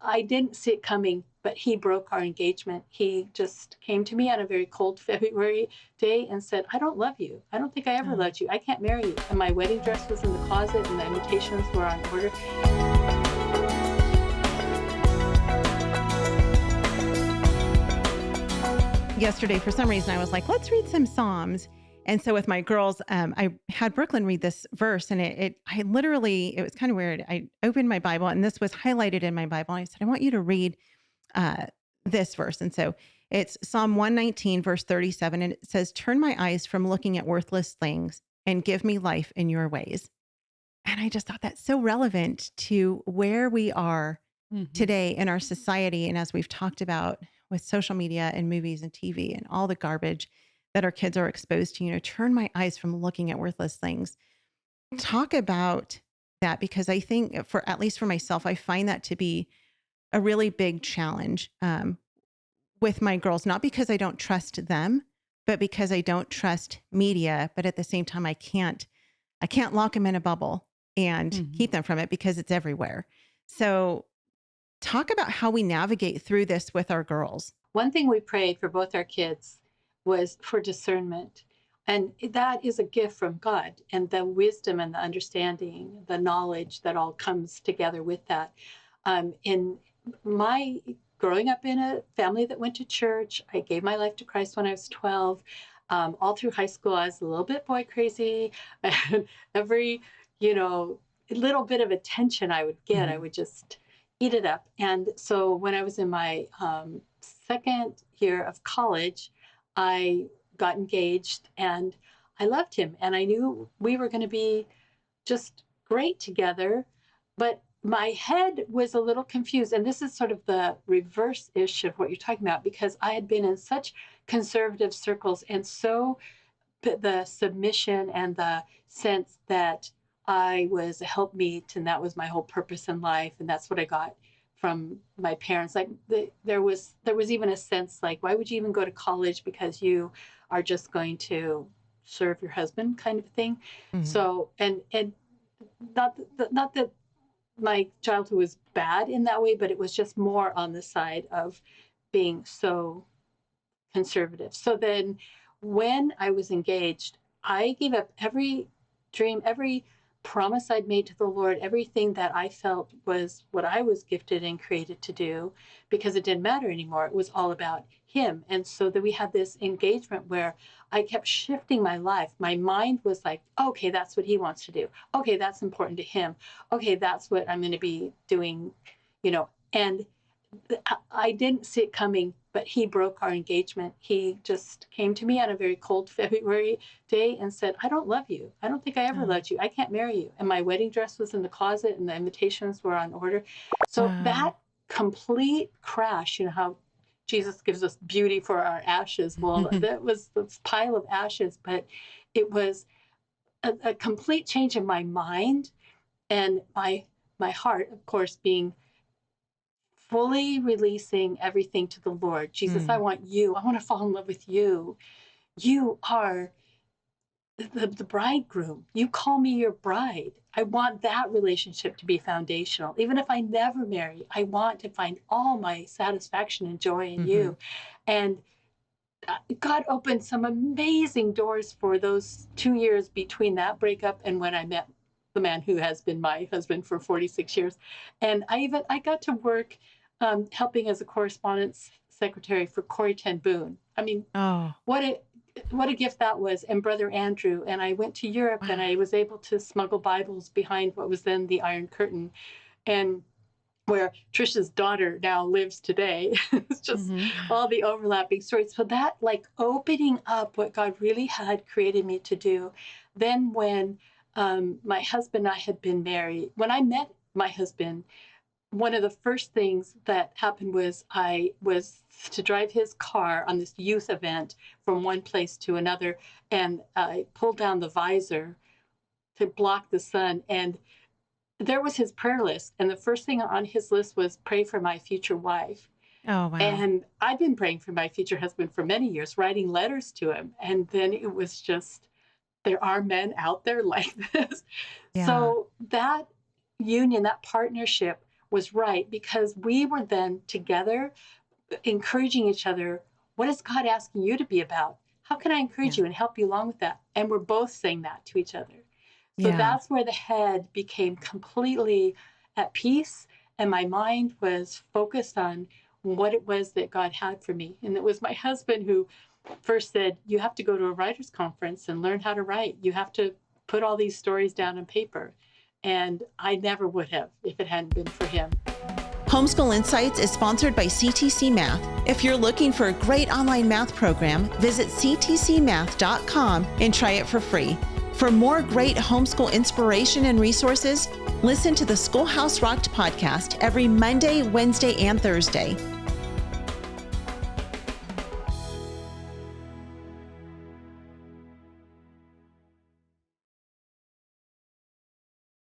I didn't see it coming, but he broke our engagement. He just came to me on a very cold February day and said, I don't love you. I don't think I ever Oh. loved you. I can't marry you. And my wedding dress was in the closet and the invitations were on order. Yesterday, for some reason, I was like, let's read some Psalms. And so with my girls, I had Brooklyn read this verse, and it was kind of weird. I opened my Bible, and this was highlighted in my Bible. And I said, I want you to read uh, this verse. And so it's Psalm 119, verse 37. And it says, turn my eyes from looking at worthless things and give me life in your ways. And I just thought that's so relevant to where we are Mhm. today in our society. And as we've talked about with social media and movies and TV and all the garbage that our kids are exposed to, turn my eyes from looking at worthless things. Talk about that, because I think at least for myself, I find that to be a really big challenge with my girls, not because I don't trust them, but because I don't trust media. But at the same time, I can't lock them in a bubble and Mhm. keep them from it because it's everywhere. So talk about how we navigate through this with our girls. One thing we prayed for both our kids was for discernment. And that is a gift from God, and the wisdom and the understanding, the knowledge that all comes together with that. In my growing up in a family that went to church, I gave my life to Christ when I was 12. All through high school, I was a little bit boy crazy. And every, you know, little bit of attention I would get, I Mhm. would just eat it up. And so when I was in my second year of college, I got engaged and I loved him. And I knew we were going to be just great together. But my head was a little confused. And this is sort of the reverse ish of what you're talking about, because I had been in such conservative circles, and so the submission and the sense that I was a helpmeet and that was my whole purpose in life. And that's what I got from my parents. Like there was even a sense like, why would you even go to college, because you are just going to serve your husband, kind of thing. Mhm. So and not that my childhood was bad in that way, but it was just more on the side of being so conservative. So then when I was engaged, I gave up every dream, every promise I'd made to the Lord, everything that I felt was what I was gifted and created to do, because it didn't matter anymore. It was all about Him. And so that we had this engagement where I kept shifting my life. My mind was like, okay, that's what He wants to do. Okay, that's important to Him. Okay, that's what I'm going to be doing, and I didn't see it coming, but he broke our engagement. He just came to me on a very cold February day and said, I don't love you. I don't think I ever Oh, loved you. I can't marry you. And my wedding dress was in the closet and the invitations were on order. So wow. that complete crash, how Jesus gives us beauty for our ashes. Well, that was this pile of ashes, but it was a complete change in my mind and my heart, of course, being fully releasing everything to the Lord. Jesus, I Mm. want you. I want to fall in love with you. You are the bridegroom. You call me your bride. I want that relationship to be foundational. Even if I never marry, I want to find all my satisfaction and joy in Mhm. you. And God opened some amazing doors for those 2 years between that breakup and when I met the man who has been my husband for 46 years. And I got to work helping as a correspondence secretary for Corrie Ten Boom. I mean, Oh, what a what a gift that was, and Brother Andrew. And I went to Europe and wow. I was able to smuggle Bibles behind what was then the Iron Curtain, and where Tricia's daughter now lives today. It's just Mhm. all the overlapping stories. So that, like, opening up what God really had created me to do. Then when my husband and I had been married, when I met my husband, one of the first things that happened was I was to drive his car on this youth event from one place to another, and I pulled down the visor to block the sun, and there was his prayer list. And the first thing on his list was pray for my future wife. Oh, wow. And I've been praying for my future husband for many years, writing letters to him. And then it was just, there are men out there like this. Yeah. So that union, that partnership was right, because we were then together encouraging each other. What is God asking you to be about? How can I encourage Yeah. you and help you along with that? And we're both saying that to each other. So Yeah. that's where the head became completely at peace, and my mind was focused on what it was that God had for me. And it was my husband who first said, you have to go to a writer's conference and learn how to write. You have to put all these stories down on paper. And I never would have if it hadn't been for him. Homeschool Insights is sponsored by CTC Math. If you're looking for a great online math program, visit ctcmath.com and try it for free. For more great homeschool inspiration and resources, listen to the Schoolhouse Rocked podcast every Monday, Wednesday, and Thursday.